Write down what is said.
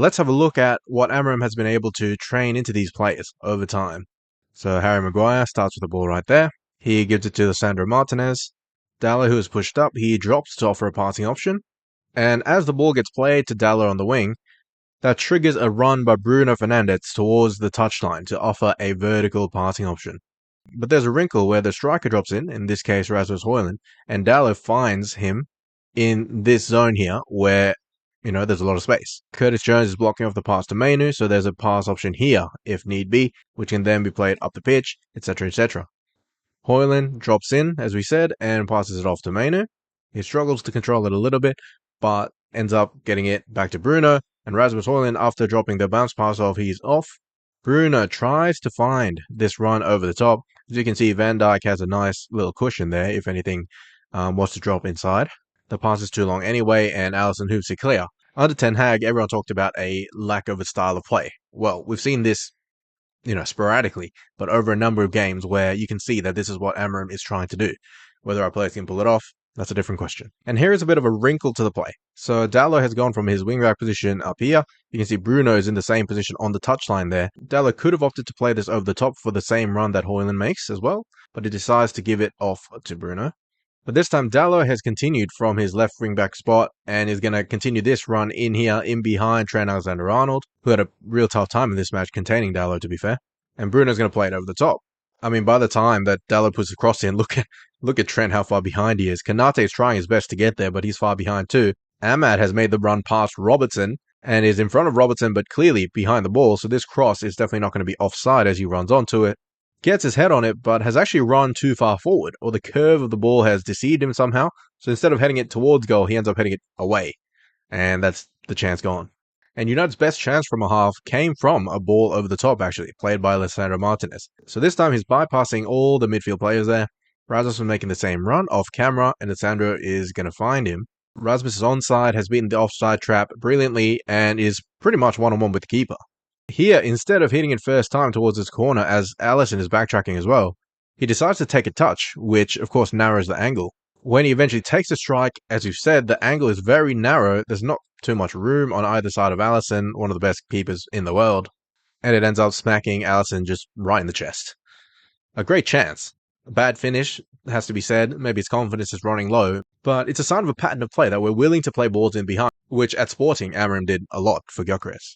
Let's have a look at what Amorim has been able to train into these players over time. So Harry Maguire starts with the ball right there. He gives it to Lisandro Martinez. Dalot, who is pushed up, he drops to offer a passing option. And as the ball gets played to Dalot on the wing, that triggers a run by Bruno Fernandes towards the touchline to offer a vertical passing option. But there's a wrinkle where the striker drops in this case Rasmus Højlund, and Dalot finds him in this zone here where, there's a lot of space. Curtis Jones is blocking off the pass to Mainu, so there's a pass option here, if need be, which can then be played up the pitch, etc., etc. Højlund drops in, as we said, and passes it off to Mainu. He struggles to control it a little bit, but ends up getting it back to Bruno, and Rasmus Højlund, after dropping the bounce pass off, he's off. Bruno tries to find this run over the top. As you can see, Van Dijk has a nice little cushion there, if anything was to drop inside. The pass is too long anyway, and Alisson hoops it clear. Under Ten Hag, everyone talked about a lack of a style of play. Well, we've seen this, sporadically, but over a number of games where you can see that this is what Amorim is trying to do. Whether our players can pull it off, that's a different question. And here is a bit of a wrinkle to the play. So Dalot has gone from his wingback position up here. You can see Bruno is in the same position on the touchline there. Dalot could have opted to play this over the top for the same run that Højlund makes as well, but he decides to give it off to Bruno. But this time Dalot has continued from his left wing-back spot and is going to continue this run in here, in behind Trent Alexander-Arnold, who had a real tough time in this match containing Dalot, to be fair. And Bruno's going to play it over the top. I mean, by the time that Dalot puts the cross in, look at Trent, how far behind he is. Kanate is trying his best to get there, but he's far behind too. Ahmad has made the run past Robertson and is in front of Robertson, but clearly behind the ball, so this cross is definitely not going to be offside as he runs onto it. Gets his head on it, but has actually run too far forward, or the curve of the ball has deceived him somehow. So instead of heading it towards goal, he ends up heading it away. And that's the chance gone. And United's best chance from a half came from a ball over the top, actually, played by Lisandro Martinez. So this time he's bypassing all the midfield players there. Rasmus was making the same run off camera, and Lisandro is going to find him. Rasmus's onside has beaten the offside trap brilliantly and is pretty much one-on-one with the keeper. Here, instead of hitting it first time towards his corner, as Alisson is backtracking as well, he decides to take a touch, which of course narrows the angle. When he eventually takes a strike, as we've said, the angle is very narrow. There's not too much room on either side of Alisson, one of the best keepers in the world. And it ends up smacking Alisson just right in the chest. A great chance. A bad finish, has to be said. Maybe his confidence is running low. But it's a sign of a pattern of play that we're willing to play balls in behind, which at Sporting, Amorim did a lot for Gyökeres.